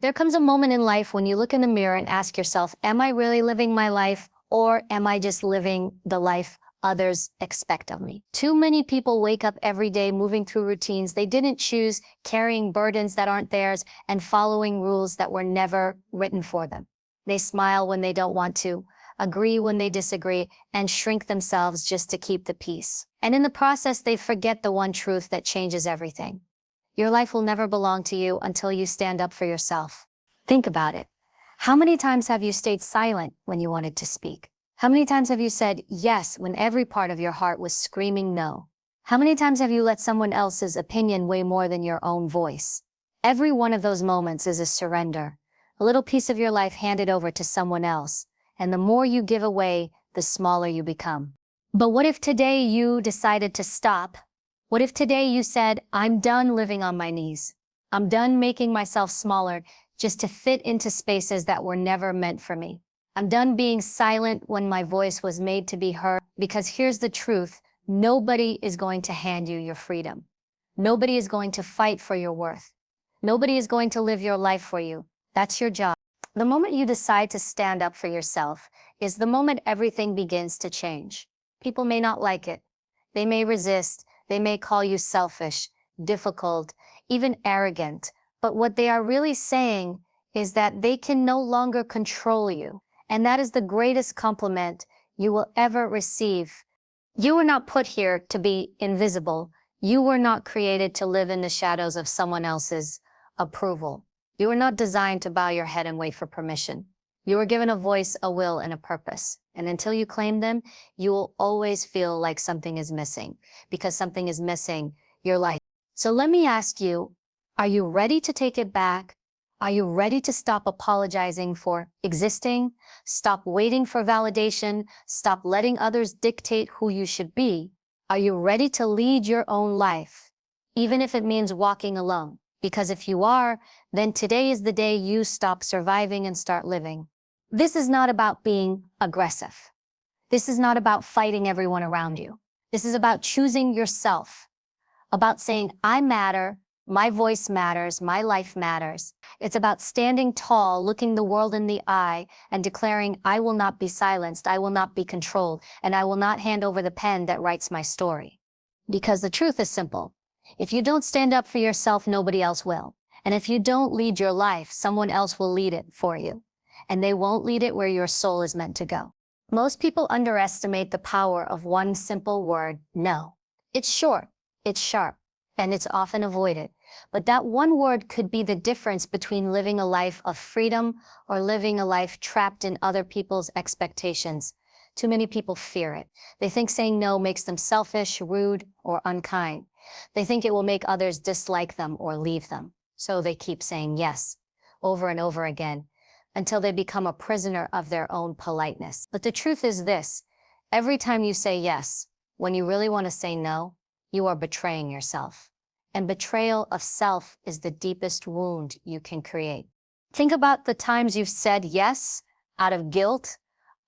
There comes a moment in life when you look in the mirror and ask yourself, am I really living my life, or am I just living the life others expect of me? Too many people wake up every day moving through routines they didn't choose, carrying burdens that aren't theirs, and following rules that were never written for them. They smile when they don't want to, agree when they disagree, and shrink themselves just to keep the peace. And in the process, they forget the one truth that changes everything. Your life will never belong to you until you stand up for yourself. Think about it. How many times have you stayed silent when you wanted to speak? How many times have you said yes when every part of your heart was screaming no? How many times have you let someone else's opinion weigh more than your own voice? Every one of those moments is a surrender, a little piece of your life handed over to someone else, and the more you give away, the smaller you become. But what if today you decided to stop? What if today you said, I'm done living on my knees. I'm done making myself smaller just to fit into spaces that were never meant for me. I'm done being silent when my voice was made to be heard, because here's the truth, nobody is going to hand you your freedom. Nobody is going to fight for your worth. Nobody is going to live your life for you. That's your job. The moment you decide to stand up for yourself is the moment everything begins to change. People may not like it. They may resist. They may call you selfish, difficult, even arrogant. But what they are really saying is that they can no longer control you. And that is the greatest compliment you will ever receive. You were not put here to be invisible. You were not created to live in the shadows of someone else's approval. You were not designed to bow your head and wait for permission. You were given a voice, a will, and a purpose. And until you claim them, you will always feel like something is missing. Because something is missing, your life. So let me ask you, are you ready to take it back? Are you ready to stop apologizing for existing? Stop waiting for validation? Stop letting others dictate who you should be? Are you ready to lead your own life, even if it means walking alone? Because if you are, then today is the day you stop surviving and start living. This is not about being aggressive. This is not about fighting everyone around you. This is about choosing yourself, about saying, I matter, my voice matters, my life matters. It's about standing tall, looking the world in the eye, and declaring, I will not be silenced, I will not be controlled, and I will not hand over the pen that writes my story. Because the truth is simple. If you don't stand up for yourself, nobody else will. And if you don't lead your life, someone else will lead it for you. And they won't lead it where your soul is meant to go. Most people underestimate the power of one simple word, no. It's short, it's sharp, and it's often avoided. But that one word could be the difference between living a life of freedom or living a life trapped in other people's expectations. Too many people fear it. They think saying no makes them selfish, rude, or unkind. They think it will make others dislike them or leave them. So they keep saying yes, over and over again, until they become a prisoner of their own politeness. But the truth is this, every time you say yes, when you really want to say no, you are betraying yourself. And betrayal of self is the deepest wound you can create. Think about the times you've said yes out of guilt,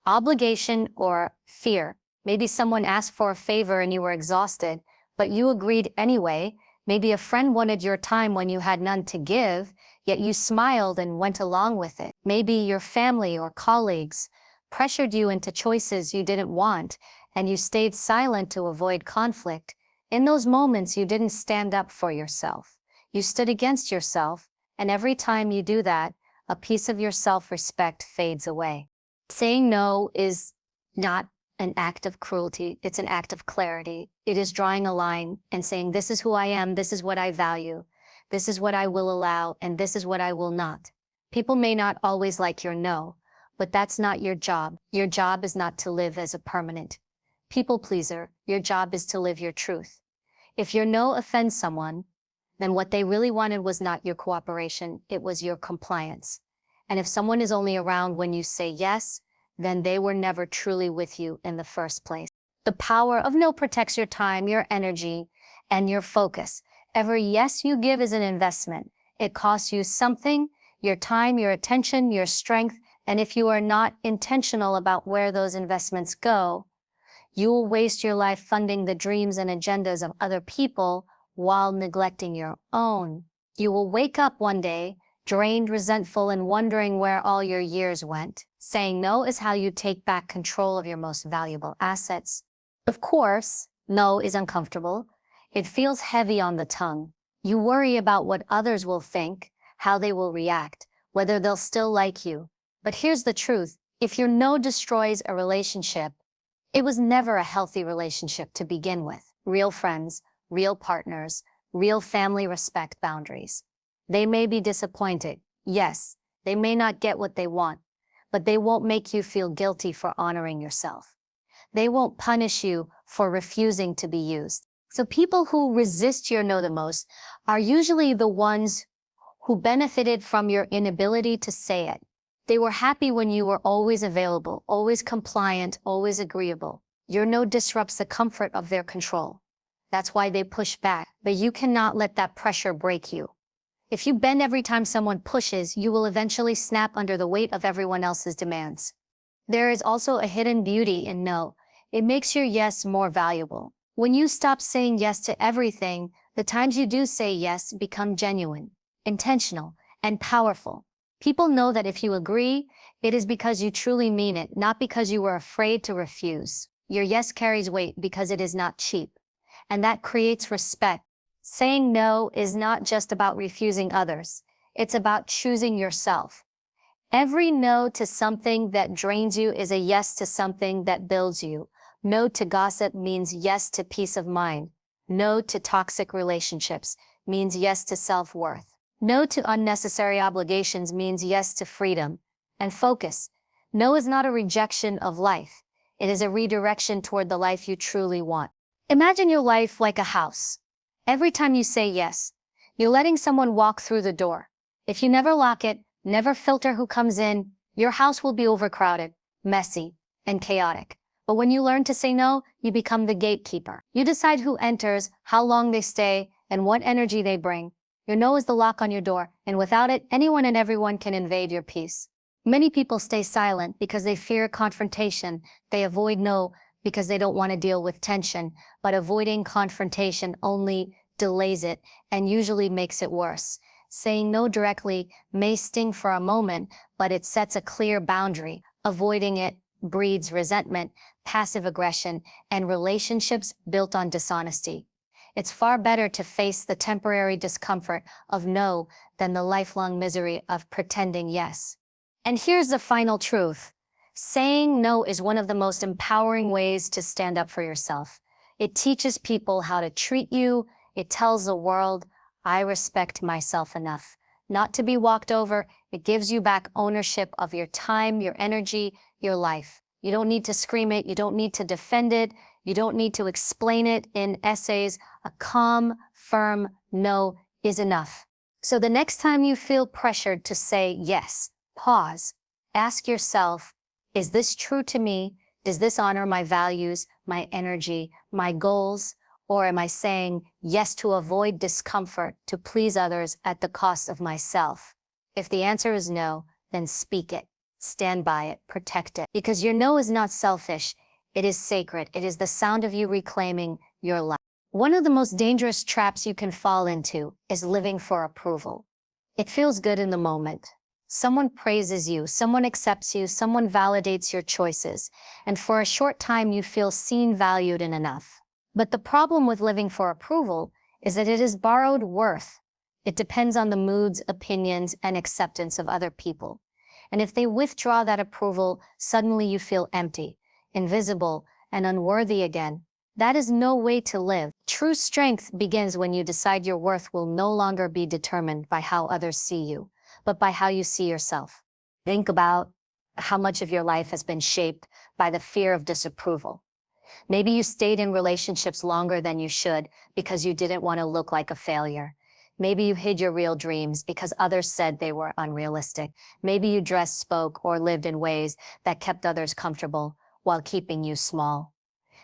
obligation, or fear. Maybe someone asked for a favor and you were exhausted, but you agreed anyway. Maybe a friend wanted your time when you had none to give, yet you smiled and went along with it. Maybe your family or colleagues pressured you into choices you didn't want, and you stayed silent to avoid conflict. In those moments, you didn't stand up for yourself. You stood against yourself, and every time you do that, a piece of your self-respect fades away. Saying no is not an act of cruelty, it's an act of clarity. It is drawing a line and saying, this is who I am, this is what I value, this is what I will allow, and this is what I will not. People may not always like your no, but that's not your job. Your job is not to live as a permanent people pleaser. Your job is to live your truth. If your no offends someone, then what they really wanted was not your cooperation, it was your compliance. And if someone is only around when you say yes, then they were never truly with you in the first place. The power of no protects your time, your energy, and your focus. Every yes you give is an investment. It costs you something, your time, your attention, your strength, and if you are not intentional about where those investments go, you will waste your life funding the dreams and agendas of other people while neglecting your own. You will wake up one day drained, resentful, and wondering where all your years went. Saying no is how you take back control of your most valuable assets. Of course, no is uncomfortable. It feels heavy on the tongue. You worry about what others will think, how they will react, whether they'll still like you. But here's the truth. If your no destroys a relationship, it was never a healthy relationship to begin with. Real friends, real partners, real family respect boundaries. They may be disappointed. Yes, they may not get what they want, but they won't make you feel guilty for honoring yourself. They won't punish you for refusing to be used. So people who resist your no the most are usually the ones who benefited from your inability to say it. They were happy when you were always available, always compliant, always agreeable. Your no disrupts the comfort of their control. That's why they push back, but you cannot let that pressure break you. If you bend every time someone pushes, you will eventually snap under the weight of everyone else's demands. There is also a hidden beauty in no. It makes your yes more valuable. When you stop saying yes to everything, the times you do say yes become genuine, intentional, and powerful. People know that if you agree, it is because you truly mean it, not because you were afraid to refuse. Your yes carries weight because it is not cheap, and that creates respect. Saying no is not just about refusing others. It's about choosing yourself. Every no to something that drains you is a yes to something that builds you. No to gossip means yes to peace of mind. No to toxic relationships means yes to self-worth. No to unnecessary obligations means yes to freedom and focus. No is not a rejection of life. It is a redirection toward the life you truly want. Imagine your life like a house. Every time you say yes, you're letting someone walk through the door. If you never lock it, never filter who comes in, your house will be overcrowded, messy, and chaotic. But when you learn to say no, you become the gatekeeper. You decide who enters, how long they stay, and what energy they bring. Your no is the lock on your door, and without it, anyone and everyone can invade your peace. Many people stay silent because they fear confrontation. They avoid no because they don't want to deal with tension, but avoiding confrontation only delays it and usually makes it worse. Saying no directly may sting for a moment, but it sets a clear boundary. Avoiding it breeds resentment, passive aggression, and relationships built on dishonesty. It's far better to face the temporary discomfort of no than the lifelong misery of pretending yes. And here's the final truth. Saying no is one of the most empowering ways to stand up for yourself. It teaches people how to treat you. It tells the world, I respect myself enough not to be walked over. It gives you back ownership of your time, your energy, your life. You don't need to scream it. You don't need to defend it. You don't need to explain it in essays. A calm, firm no is enough. So the next time you feel pressured to say yes, pause. Ask yourself, is this true to me? Does this honor my values, my energy, my goals? Or am I saying yes to avoid discomfort, to please others at the cost of myself? If the answer is no, then speak it, stand by it, protect it. Because your no is not selfish, it is sacred. It is the sound of you reclaiming your life. One of the most dangerous traps you can fall into is living for approval. It feels good in the moment. Someone praises you, someone accepts you, someone validates your choices, and for a short time you feel seen, valued, and enough. But the problem with living for approval is that it is borrowed worth. It depends on the moods, opinions, and acceptance of other people. And if they withdraw that approval, suddenly you feel empty, invisible, and unworthy again. That is no way to live. True strength begins when you decide your worth will no longer be determined by how others see you, but by how you see yourself. Think about how much of your life has been shaped by the fear of disapproval. Maybe you stayed in relationships longer than you should because you didn't want to look like a failure. Maybe you hid your real dreams because others said they were unrealistic. Maybe you dressed, spoke, or lived in ways that kept others comfortable while keeping you small.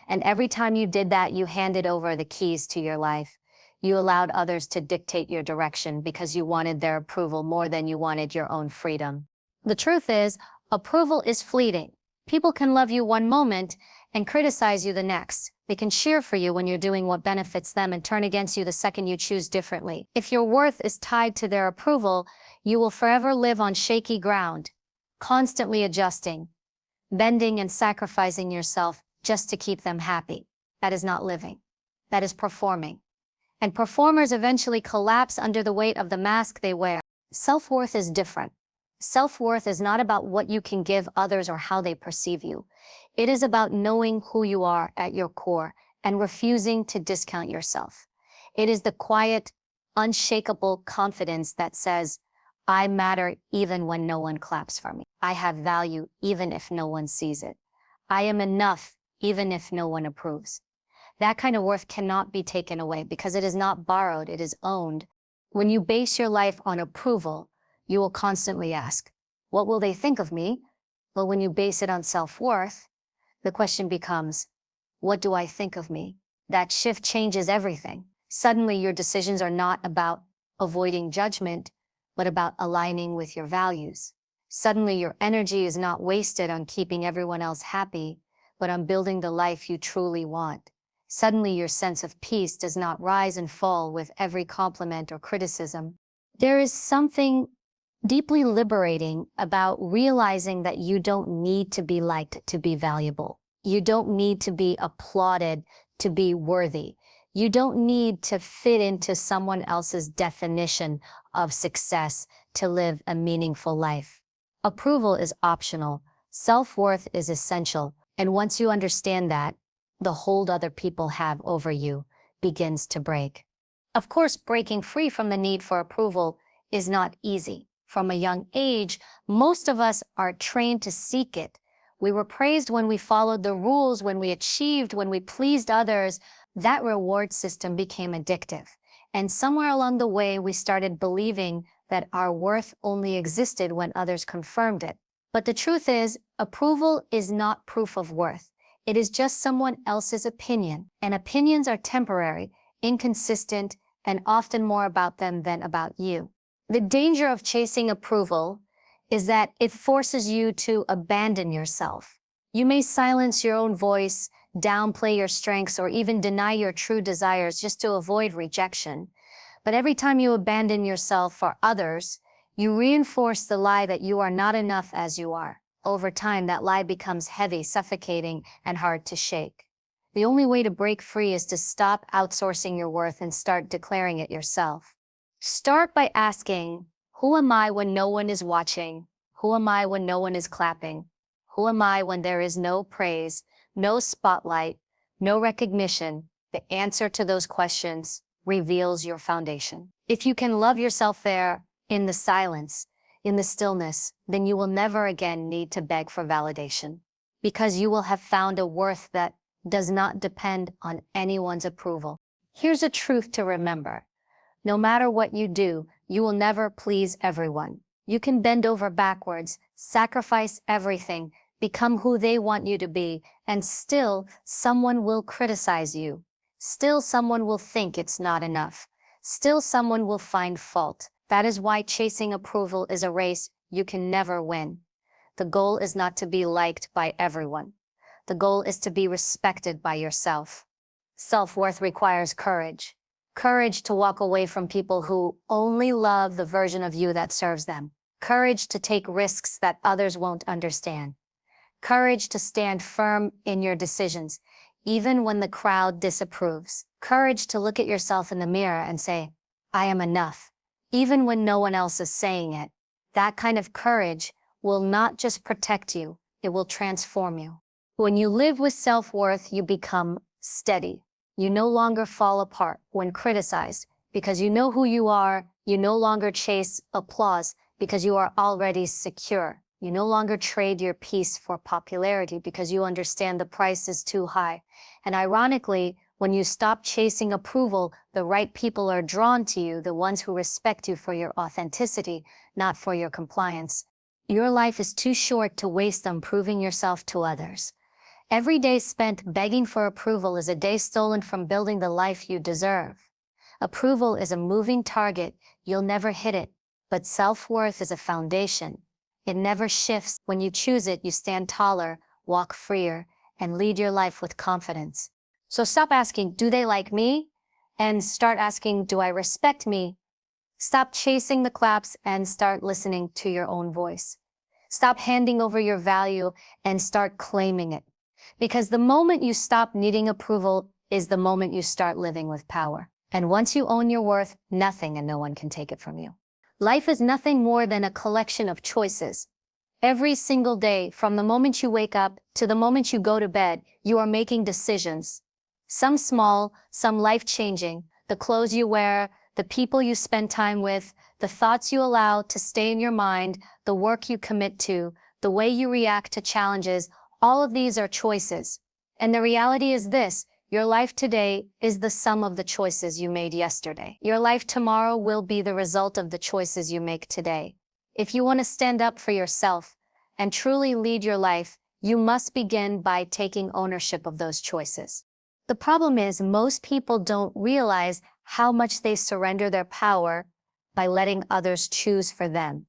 And every time you did that, you handed over the keys to your life. You allowed others to dictate your direction because you wanted their approval more than you wanted your own freedom. The truth is, approval is fleeting. People can love you one moment and criticize you the next. They can cheer for you when you're doing what benefits them and turn against you the second you choose differently. If your worth is tied to their approval, you will forever live on shaky ground, constantly adjusting, bending and sacrificing yourself just to keep them happy. That is not living. That is performing. And performers eventually collapse under the weight of the mask they wear. Self-worth is different. Self-worth is not about what you can give others or how they perceive you. It is about knowing who you are at your core and refusing to discount yourself. It is the quiet, unshakable confidence that says, I matter even when no one claps for me. I have value even if no one sees it. I am enough even if no one approves. That kind of worth cannot be taken away because it is not borrowed, it is owned. When you base your life on approval, you will constantly ask, what will they think of me? But when you base it on self-worth, the question becomes, what do I think of me? That shift changes everything. Suddenly, your decisions are not about avoiding judgment, but about aligning with your values. Suddenly, your energy is not wasted on keeping everyone else happy, but on building the life you truly want. Suddenly, your sense of peace does not rise and fall with every compliment or criticism. There is something deeply liberating about realizing that you don't need to be liked to be valuable. You don't need to be applauded to be worthy. You don't need to fit into someone else's definition of success to live a meaningful life. Approval is optional. Self-worth is essential. And once you understand that, the hold other people have over you begins to break. Of course, breaking free from the need for approval is not easy. From a young age, most of us are trained to seek it. We were praised when we followed the rules, when we achieved, when we pleased others. That reward system became addictive. And somewhere along the way, we started believing that our worth only existed when others confirmed it. But the truth is, approval is not proof of worth. It is just someone else's opinion. And opinions are temporary, inconsistent, and often more about them than about you. The danger of chasing approval is that it forces you to abandon yourself. You may silence your own voice, downplay your strengths, or even deny your true desires just to avoid rejection. But every time you abandon yourself for others, you reinforce the lie that you are not enough as you are. Over time, that lie becomes heavy, suffocating, and hard to shake. The only way to break free is to stop outsourcing your worth and start declaring it yourself. Start by asking, who am I when no one is watching? Who am I when no one is clapping? Who am I when there is no praise, no spotlight, no recognition? The answer to those questions reveals your foundation. If you can love yourself there, in the silence, in the stillness, then you will never again need to beg for validation, because you will have found a worth that does not depend on anyone's approval. Here's a truth to remember. No matter what you do, you will never please everyone. You can bend over backwards, sacrifice everything, become who they want you to be, and still someone will criticize you. Still someone will think it's not enough. Still someone will find fault. That is why chasing approval is a race you can never win. The goal is not to be liked by everyone. The goal is to be respected by yourself. Self-worth requires courage. Courage to walk away from people who only love the version of you that serves them. Courage to take risks that others won't understand. Courage to stand firm in your decisions, even when the crowd disapproves. Courage to look at yourself in the mirror and say, I am enough, even when no one else is saying it. That kind of courage will not just protect you, it will transform you. When you live with self-worth, you become steady. You no longer fall apart when criticized because you know who you are. You no longer chase applause because you are already secure. You no longer trade your peace for popularity because you understand the price is too high. And ironically, when you stop chasing approval, the right people are drawn to you, the ones who respect you for your authenticity, not for your compliance. Your life is too short to waste on proving yourself to others. Every day spent begging for approval is a day stolen from building the life you deserve. Approval is a moving target, you'll never hit it, but self-worth is a foundation. It never shifts. When you choose it, you stand taller, walk freer, and lead your life with confidence. So stop asking, do they like me? And start asking, do I respect me? Stop chasing the claps and start listening to your own voice. Stop handing over your value and start claiming it. Because the moment you stop needing approval is the moment you start living with power. And once you own your worth, nothing and no one can take it from you. Life is nothing more than a collection of choices. Every single day, from the moment you wake up to the moment you go to bed, you are making decisions. Some small, some life-changing. The clothes you wear, the people you spend time with, the thoughts you allow to stay in your mind, the work you commit to, the way you react to challenges, all of these are choices. And the reality is this, your life today is the sum of the choices you made yesterday. Your life tomorrow will be the result of the choices you make today. If you want to stand up for yourself and truly lead your life, you must begin by taking ownership of those choices. The problem is most people don't realize how much they surrender their power by letting others choose for them.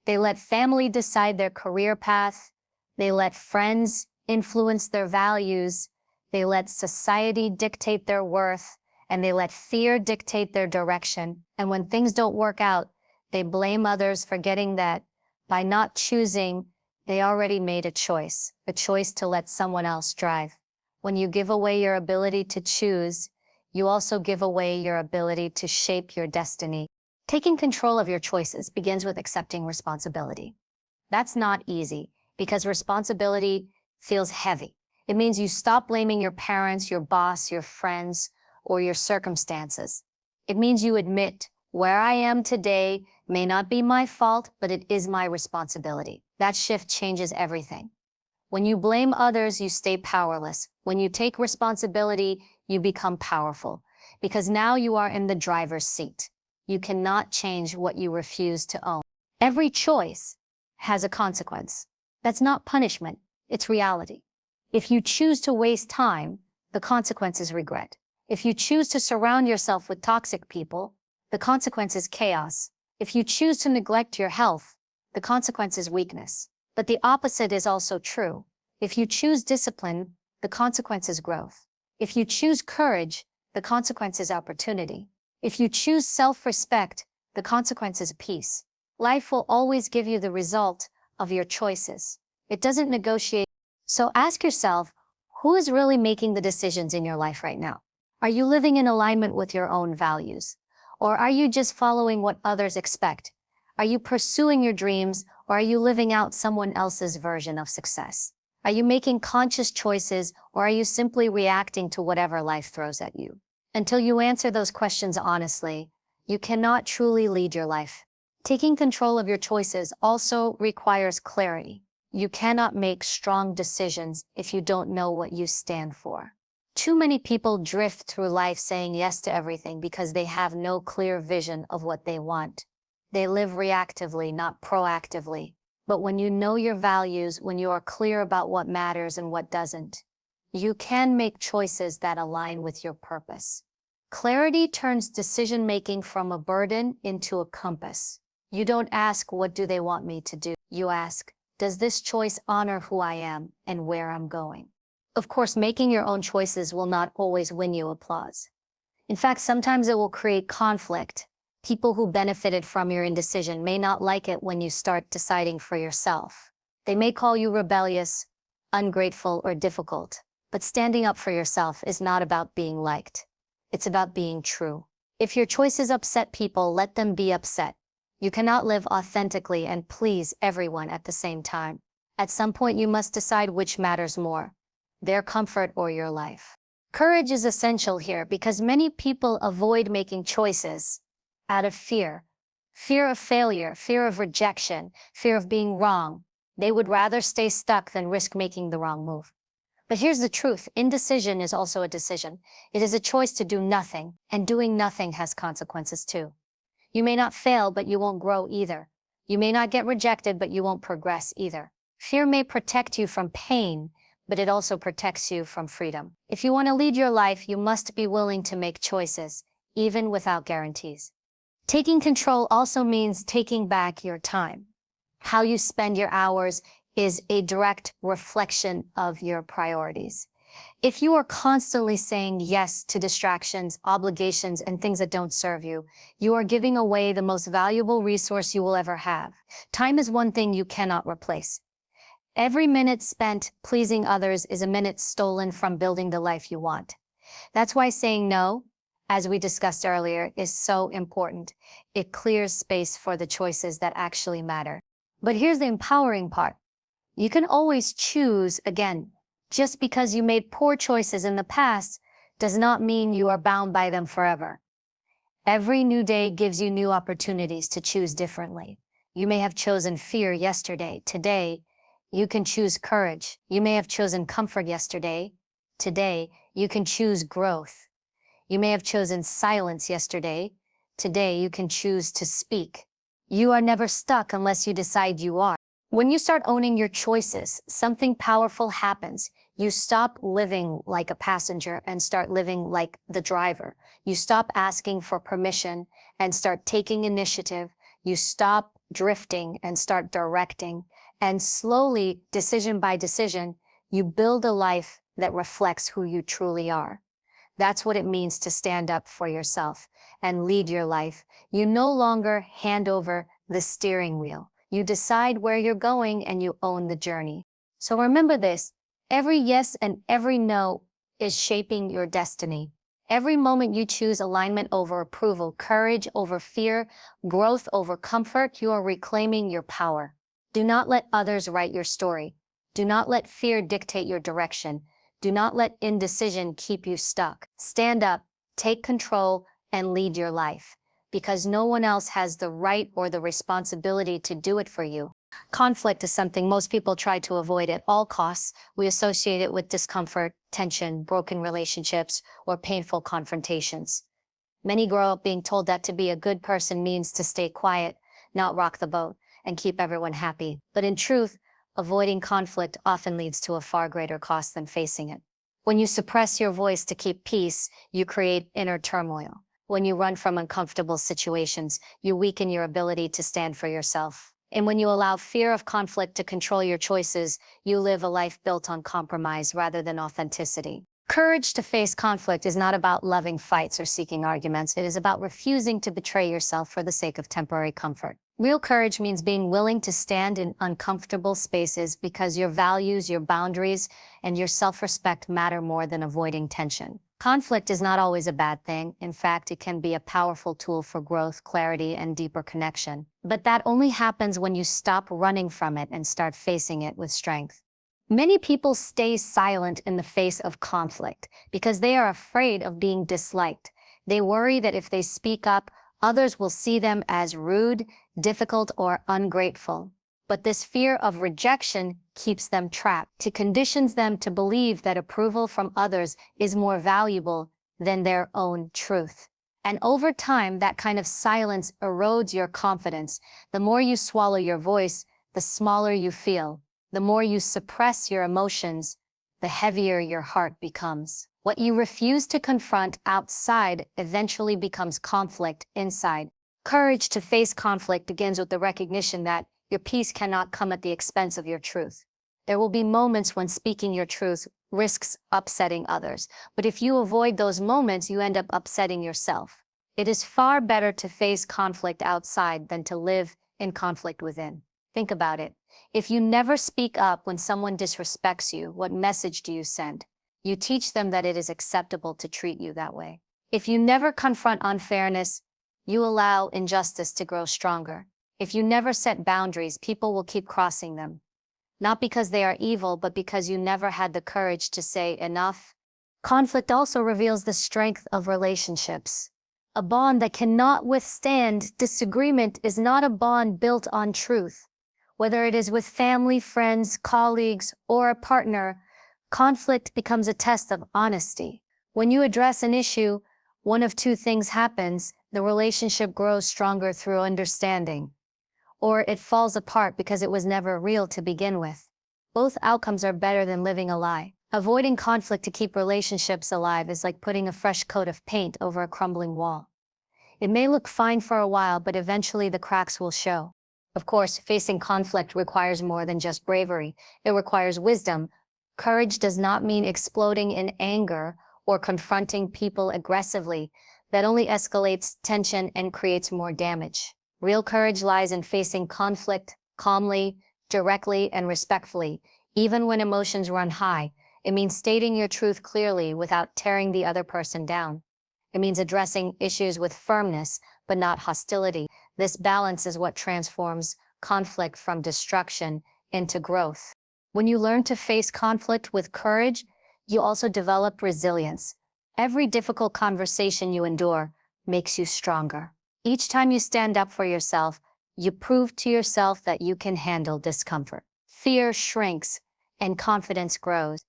They let family decide their career path. They let friends influence their values. They let society dictate their worth. And they let fear dictate their direction. And when things don't work out, they blame others, forgetting that by not choosing, they already made a choice to let someone else drive. When you give away your ability to choose, you also give away your ability to shape your destiny. Taking control of your choices begins with accepting responsibility. That's not easy because responsibility feels heavy. It means you stop blaming your parents, your boss, your friends, or your circumstances. It means you admit, where I am today may not be my fault, but it is my responsibility. That shift changes everything. When you blame others, you stay powerless. When you take responsibility, you become powerful. Because now you are in the driver's seat. You cannot change what you refuse to own. Every choice has a consequence. That's not punishment, it's reality. If you choose to waste time, the consequence is regret. If you choose to surround yourself with toxic people, the consequence is chaos. If you choose to neglect your health, the consequence is weakness. But the opposite is also true. If you choose discipline, the consequence is growth. If you choose courage, the consequence is opportunity. If you choose self-respect, the consequence is peace. Life will always give you the result of your choices. It doesn't negotiate. So ask yourself, who is really making the decisions in your life right now? Are you living in alignment with your own values? Or are you just following what others expect? Are you pursuing your dreams, or are you living out someone else's version of success? Are you making conscious choices, or are you simply reacting to whatever life throws at you? Until you answer those questions honestly, you cannot truly lead your life. Taking control of your choices also requires clarity. You cannot make strong decisions if you don't know what you stand for. Too many people drift through life saying yes to everything because they have no clear vision of what they want. They live reactively, not proactively. But when you know your values, when you are clear about what matters and what doesn't, you can make choices that align with your purpose. Clarity turns decision-making from a burden into a compass. You don't ask, what do they want me to do? You ask, does this choice honor who I am and where I'm going? Of course, making your own choices will not always win you applause. In fact, sometimes it will create conflict. People who benefited from your indecision may not like it when you start deciding for yourself. They may call you rebellious, ungrateful, or difficult. But standing up for yourself is not about being liked. It's about being true. If your choices upset people, let them be upset. You cannot live authentically and please everyone at the same time. At some point, you must decide which matters more, their comfort or your life. Courage is essential here because many people avoid making choices out of fear. Fear of failure, fear of rejection, fear of being wrong. They would rather stay stuck than risk making the wrong move. But here's the truth, indecision is also a decision. It is a choice to do nothing, and doing nothing has consequences too. You may not fail, but you won't grow either. You may not get rejected, but you won't progress either. Fear may protect you from pain, but it also protects you from freedom. If you want to lead your life, you must be willing to make choices, even without guarantees. Taking control also means taking back your time. How you spend your hours is a direct reflection of your priorities. If you are constantly saying yes to distractions, obligations, and things that don't serve you, you are giving away the most valuable resource you will ever have. Time is one thing you cannot replace. Every minute spent pleasing others is a minute stolen from building the life you want. That's why saying no, as we discussed earlier, is so important. It clears space for the choices that actually matter. But here's the empowering part. You can always choose again. Just because you made poor choices in the past does not mean you are bound by them forever. Every new day gives you new opportunities to choose differently. You may have chosen fear yesterday. Today, you can choose courage. You may have chosen comfort yesterday. Today, you can choose growth. You may have chosen silence yesterday. Today, you can choose to speak. You are never stuck unless you decide you are. When you start owning your choices, something powerful happens. You stop living like a passenger and start living like the driver. You stop asking for permission and start taking initiative. You stop drifting and start directing. And slowly, decision by decision, you build a life that reflects who you truly are. That's what it means to stand up for yourself and lead your life. You no longer hand over the steering wheel. You decide where you're going and you own the journey. So remember this, every yes and every no is shaping your destiny. Every moment you choose alignment over approval, courage over fear, growth over comfort, you are reclaiming your power. Do not let others write your story. Do not let fear dictate your direction. Do not let indecision keep you stuck. Stand up, take control, and lead your life, because no one else has the right or the responsibility to do it for you. Conflict is something most people try to avoid at all costs. We associate it with discomfort, tension, broken relationships, or painful confrontations. Many grow up being told that to be a good person means to stay quiet, not rock the boat, and keep everyone happy. But in truth, avoiding conflict often leads to a far greater cost than facing it. When you suppress your voice to keep peace, you create inner turmoil. When you run from uncomfortable situations, you weaken your ability to stand for yourself. And when you allow fear of conflict to control your choices, you live a life built on compromise rather than authenticity. Courage to face conflict is not about loving fights or seeking arguments. It is about refusing to betray yourself for the sake of temporary comfort. Real courage means being willing to stand in uncomfortable spaces because your values, your boundaries, and your self-respect matter more than avoiding tension. Conflict is not always a bad thing. In fact, it can be a powerful tool for growth, clarity, and deeper connection. But that only happens when you stop running from it and start facing it with strength. Many people stay silent in the face of conflict because they are afraid of being disliked. They worry that if they speak up, others will see them as rude, difficult, or ungrateful. But this fear of rejection keeps them trapped. It conditions them to believe that approval from others is more valuable than their own truth. And over time, that kind of silence erodes your confidence. The more you swallow your voice, the smaller you feel. The more you suppress your emotions, the heavier your heart becomes. What you refuse to confront outside eventually becomes conflict inside. Courage to face conflict begins with the recognition that your peace cannot come at the expense of your truth. There will be moments when speaking your truth risks upsetting others, but if you avoid those moments, you end up upsetting yourself. It is far better to face conflict outside than to live in conflict within. Think about it. If you never speak up when someone disrespects you, what message do you send? You teach them that it is acceptable to treat you that way. If you never confront unfairness, you allow injustice to grow stronger. If you never set boundaries, people will keep crossing them. Not because they are evil, but because you never had the courage to say enough. Conflict also reveals the strength of relationships. A bond that cannot withstand disagreement is not a bond built on truth. Whether it is with family, friends, colleagues, or a partner, conflict becomes a test of honesty. When you address an issue, one of two things happens: the relationship grows stronger through understanding, or it falls apart because it was never real to begin with. Both outcomes are better than living a lie. Avoiding conflict to keep relationships alive is like putting a fresh coat of paint over a crumbling wall. It may look fine for a while, but eventually the cracks will show. Of course, facing conflict requires more than just bravery. It requires wisdom, Courage does not mean exploding in anger or confronting people aggressively. That only escalates tension and creates more damage. Real courage lies in facing conflict calmly, directly, and respectfully, even when emotions run high. It means stating your truth clearly without tearing the other person down. It means addressing issues with firmness, but not hostility. This balance is what transforms conflict from destruction into growth. When you learn to face conflict with courage, you also develop resilience. Every difficult conversation you endure makes you stronger. Each time you stand up for yourself, you prove to yourself that you can handle discomfort. Fear shrinks and confidence grows.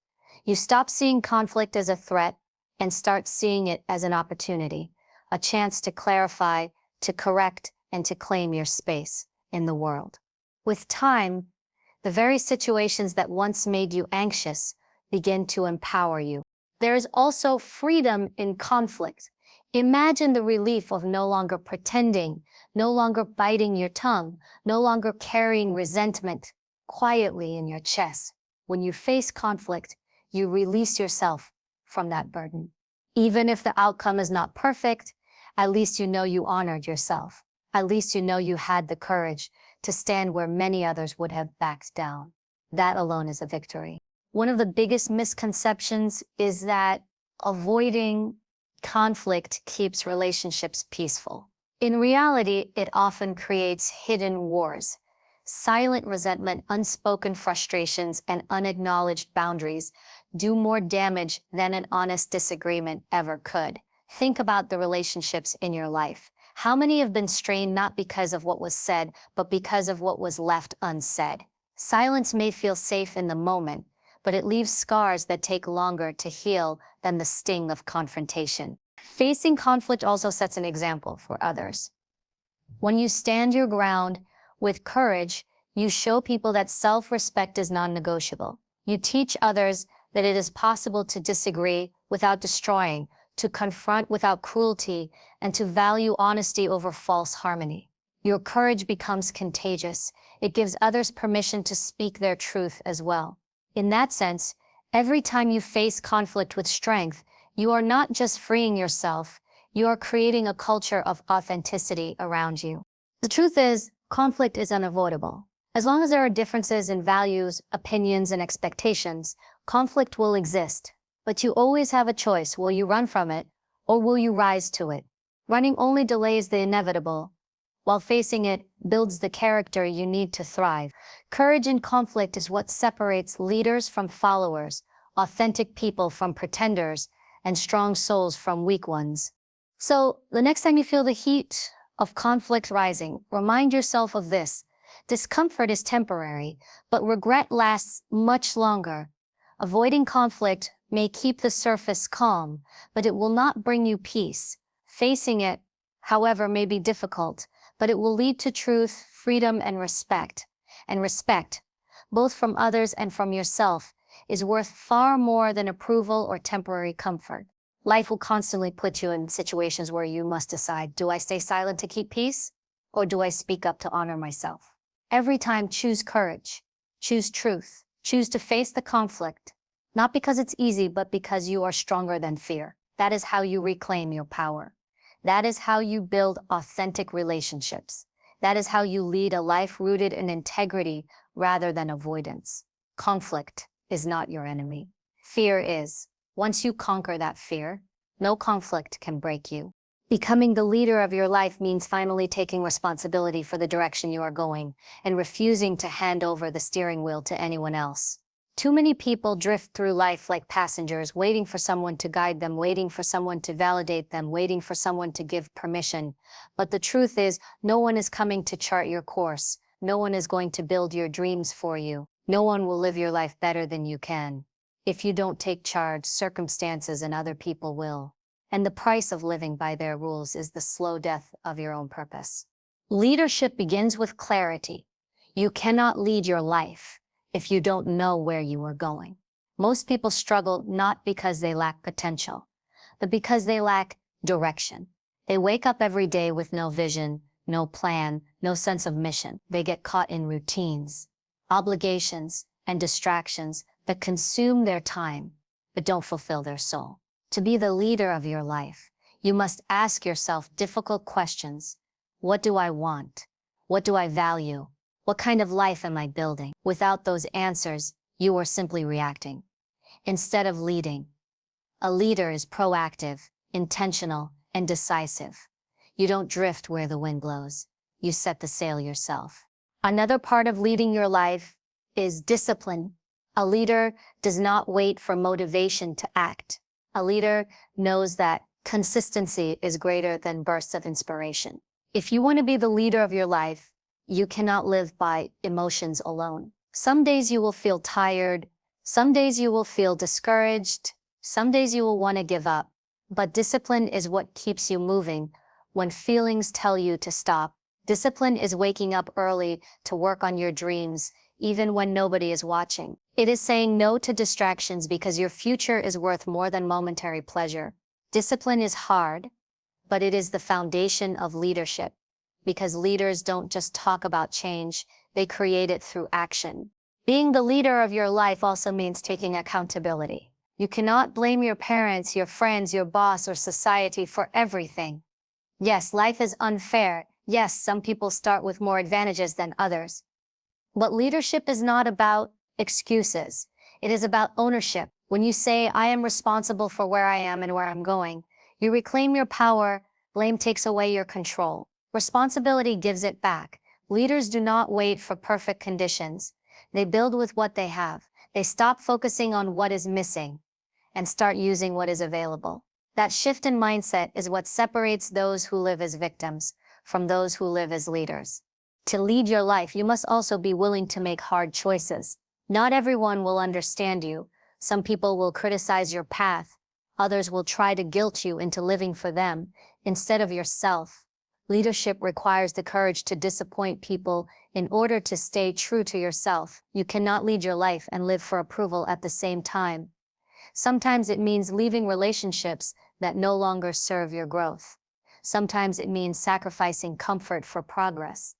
You stop seeing conflict as a threat and start seeing it as an opportunity, a chance to clarify, to correct, and to claim your space in the world. With time, the very situations that once made you anxious begin to empower you. There is also freedom in conflict. Imagine the relief of no longer pretending, no longer biting your tongue, no longer carrying resentment quietly in your chest. When you face conflict, you release yourself from that burden. Even if the outcome is not perfect, at least you know you honored yourself. At least you know you had the courage to stand where many others would have backed down. That alone is a victory. One of the biggest misconceptions is that avoiding conflict keeps relationships peaceful. In reality, it often creates hidden wars. Silent resentment, unspoken frustrations, and unacknowledged boundaries do more damage than an honest disagreement ever could. Think about the relationships in your life. How many have been strained not because of what was said, but because of what was left unsaid? Silence may feel safe in the moment, but it leaves scars that take longer to heal than the sting of confrontation. Facing conflict also sets an example for others. When you stand your ground with courage, you show people that self-respect is non-negotiable. You teach others that it is possible to disagree without destroying, to confront without cruelty, and to value honesty over false harmony. Your courage becomes contagious. It gives others permission to speak their truth as well. In that sense, every time you face conflict with strength, you are not just freeing yourself, you are creating a culture of authenticity around you. The truth is, conflict is unavoidable. As long as there are differences in values, opinions, and expectations, conflict will exist. But you always have a choice. Will you run from it, or will you rise to it? Running only delays the inevitable, while facing it builds the character you need to thrive. Courage in conflict is what separates leaders from followers, authentic people from pretenders, and strong souls from weak ones. So, the next time you feel the heat of conflict rising, remind yourself of this. Discomfort is temporary, but regret lasts much longer. Avoiding conflict may keep the surface calm, but it will not bring you peace. Facing it, however, may be difficult, but it will lead to truth, freedom, and respect. And respect, both from others and from yourself, is worth far more than approval or temporary comfort. Life will constantly put you in situations where you must decide, do I stay silent to keep peace, or do I speak up to honor myself? Every time, choose courage, choose truth, choose to face the conflict, not because it's easy, but because you are stronger than fear. That is how you reclaim your power. That is how you build authentic relationships. That is how you lead a life rooted in integrity rather than avoidance. Conflict is not your enemy. Fear is. Once you conquer that fear, no conflict can break you. Becoming the leader of your life means finally taking responsibility for the direction you are going and refusing to hand over the steering wheel to anyone else. Too many people drift through life like passengers, waiting for someone to guide them, waiting for someone to validate them, waiting for someone to give permission. But the truth is, no one is coming to chart your course. No one is going to build your dreams for you. No one will live your life better than you can. If you don't take charge, circumstances and other people will. And the price of living by their rules is the slow death of your own purpose. Leadership begins with clarity. You cannot lead your life if you don't know where you are going. Most people struggle not because they lack potential, but because they lack direction. They wake up every day with no vision, no plan, no sense of mission. They get caught in routines, obligations, and distractions that consume their time, but don't fulfill their soul. To be the leader of your life, you must ask yourself difficult questions. What do I want? What do I value? What kind of life am I building? Without those answers, you are simply reacting instead of leading. A leader is proactive, intentional, and decisive. You don't drift where the wind blows. You set the sail yourself. Another part of leading your life is discipline. A leader does not wait for motivation to act. A leader knows that consistency is greater than bursts of inspiration. If you want to be the leader of your life, you cannot live by emotions alone. Some days you will feel tired. Some days you will feel discouraged. Some days you will want to give up. But discipline is what keeps you moving when feelings tell you to stop. Discipline is waking up early to work on your dreams, even when nobody is watching. It is saying no to distractions because your future is worth more than momentary pleasure. Discipline is hard, but it is the foundation of leadership, because leaders don't just talk about change, they create it through action. Being the leader of your life also means taking accountability. You cannot blame your parents, your friends, your boss, or society for everything. Yes, life is unfair. Yes, some people start with more advantages than others. But leadership is not about excuses. It is about ownership. When you say, I am responsible for where I am and where I'm going, you reclaim your power. Blame takes away your control. Responsibility gives it back. Leaders do not wait for perfect conditions. They build with what they have. They stop focusing on what is missing and start using what is available. That shift in mindset is what separates those who live as victims from those who live as leaders. To lead your life, you must also be willing to make hard choices. Not everyone will understand you. Some people will criticize your path. Others will try to guilt you into living for them instead of yourself. Leadership requires the courage to disappoint people in order to stay true to yourself. You cannot lead your life and live for approval at the same time. Sometimes it means leaving relationships that no longer serve your growth. Sometimes it means sacrificing comfort for progress.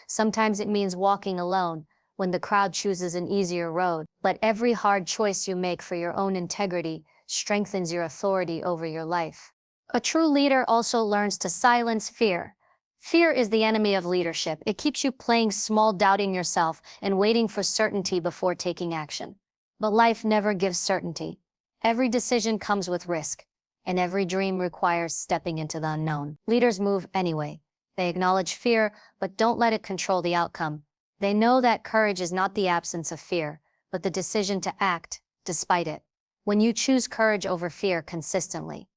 Sometimes it means walking alone when the crowd chooses an easier road. But every hard choice you make for your own integrity strengthens your authority over your life. A true leader also learns to silence fear. Fear is the enemy of leadership. It keeps you playing small, doubting yourself, and waiting for certainty before taking action. But life never gives certainty. Every decision comes with risk, and every dream requires stepping into the unknown. Leaders move anyway. They acknowledge fear, but don't let it control the outcome. They know that courage is not the absence of fear, but the decision to act despite it. When you choose courage over fear consistently,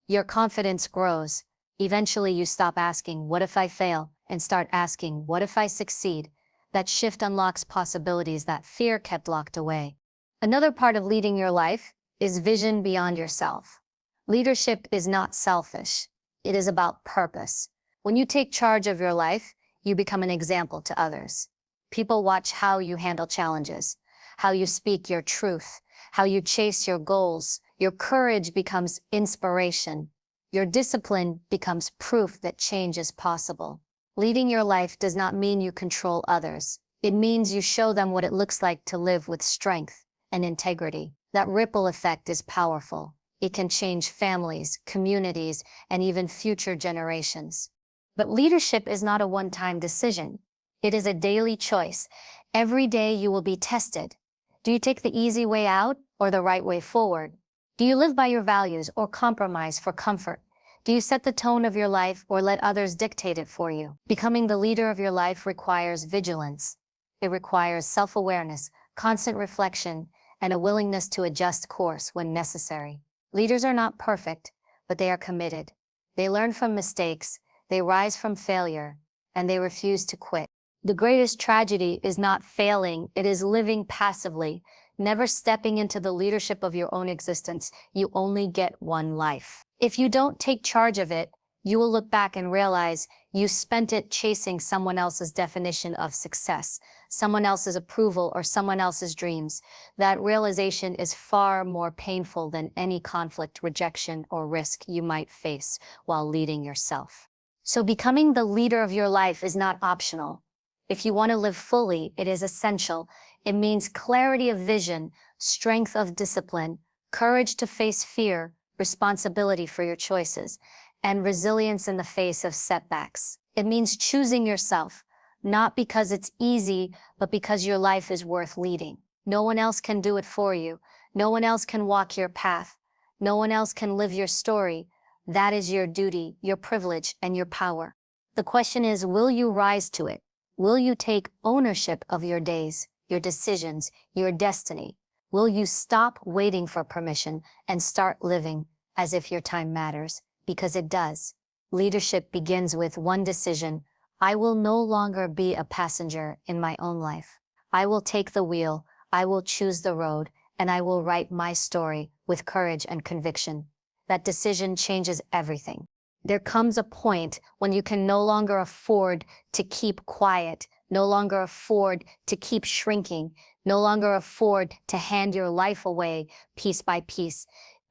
your confidence grows. Eventually you stop asking, what if I fail? And start asking, what if I succeed? That shift unlocks possibilities that fear kept locked away. Another part of leading your life is vision beyond yourself. Leadership is not selfish. It is about purpose. When you take charge of your life, you become an example to others. People watch how you handle challenges, how you speak your truth, how you chase your goals. Your courage becomes inspiration. Your discipline becomes proof that change is possible. Leading your life does not mean you control others. It means you show them what it looks like to live with strength and integrity. That ripple effect is powerful. It can change families, communities, and even future generations. But leadership is not a one-time decision. It is a daily choice. Every day you will be tested. Do you take the easy way out or the right way forward? Do you live by your values or compromise for comfort? Do you set the tone of your life or let others dictate it for you? Becoming the leader of your life requires vigilance. It requires self-awareness, constant reflection, and a willingness to adjust course when necessary. Leaders are not perfect, but they are committed. They learn from mistakes, they rise from failure, and they refuse to quit. The greatest tragedy is not failing, it is living passively, never stepping into the leadership of your own existence. You only get one life. If you don't take charge of it, you will look back and realize you spent it chasing someone else's definition of success, someone else's approval, or someone else's dreams. That realization is far more painful than any conflict, rejection, or risk you might face while leading yourself. So becoming the leader of your life is not optional. If you want to live fully, it is essential. It means clarity of vision, strength of discipline, courage to face fear, responsibility for your choices, and resilience in the face of setbacks. It means choosing yourself, not because it's easy, but because your life is worth leading. No one else can do it for you. No one else can walk your path. No one else can live your story. That is your duty, your privilege, and your power. The question is, will you rise to it? Will you take ownership of your days, your decisions, your destiny? Will you stop waiting for permission and start living as if your time matters? Because it does. Leadership begins with one decision. I will no longer be a passenger in my own life. I will take the wheel, I will choose the road, and I will write my story with courage and conviction. That decision changes everything. There comes a point when you can no longer afford to keep quiet, no longer afford to keep shrinking, no longer afford to hand your life away piece by piece.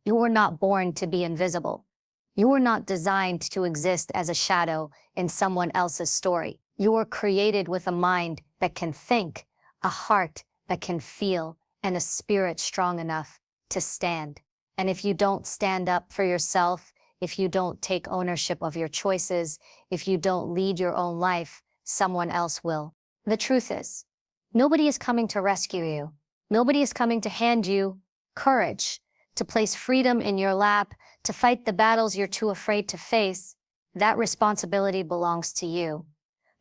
You were not born to be invisible. You were not designed to exist as a shadow in someone else's story. You were created with a mind that can think, a heart that can feel, and a spirit strong enough to stand. And if you don't stand up for yourself, if you don't take ownership of your choices, if you don't lead your own life, someone else will. The truth is, nobody is coming to rescue you. Nobody is coming to hand you courage, to place freedom in your lap, to fight the battles you're too afraid to face. That responsibility belongs to you.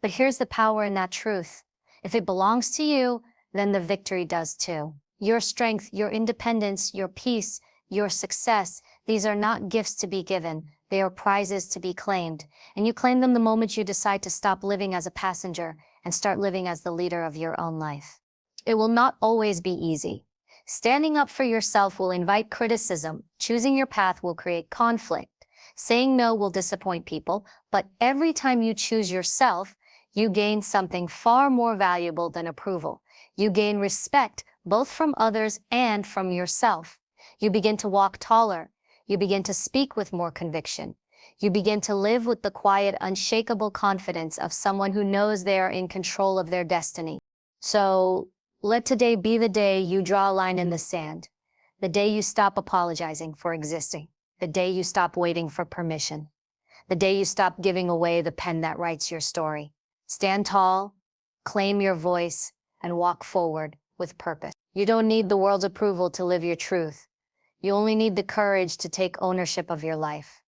But here's the power in that truth. If it belongs to you, then the victory does too. Your strength, your independence, your peace, your success, these are not gifts to be given. They are prizes to be claimed. And you claim them the moment you decide to stop living as a passenger and start living as the leader of your own life. It will not always be easy. Standing up for yourself will invite criticism. Choosing your path will create conflict. Saying no will disappoint people. But every time you choose yourself, you gain something far more valuable than approval. You gain respect, both from others and from yourself. You begin to walk taller. You begin to speak with more conviction. You begin to live with the quiet, unshakable confidence of someone who knows they are in control of their destiny. So, let today be the day you draw a line in the sand. The day you stop apologizing for existing. The day you stop waiting for permission. The day you stop giving away the pen that writes your story. Stand tall, claim your voice, and walk forward with purpose. You don't need the world's approval to live your truth. You only need the courage to take ownership of your life.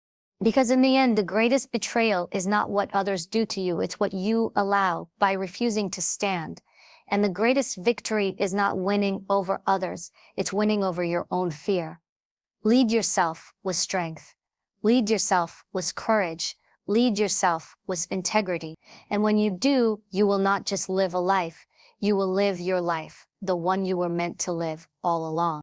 Because in the end, the greatest betrayal is not what others do to you, it's what you allow by refusing to stand. And the greatest victory is not winning over others, it's winning over your own fear. Lead yourself with strength. Lead yourself with courage. Lead yourself with integrity. And when you do, you will not just live a life, you will live your life, the one you were meant to live all along.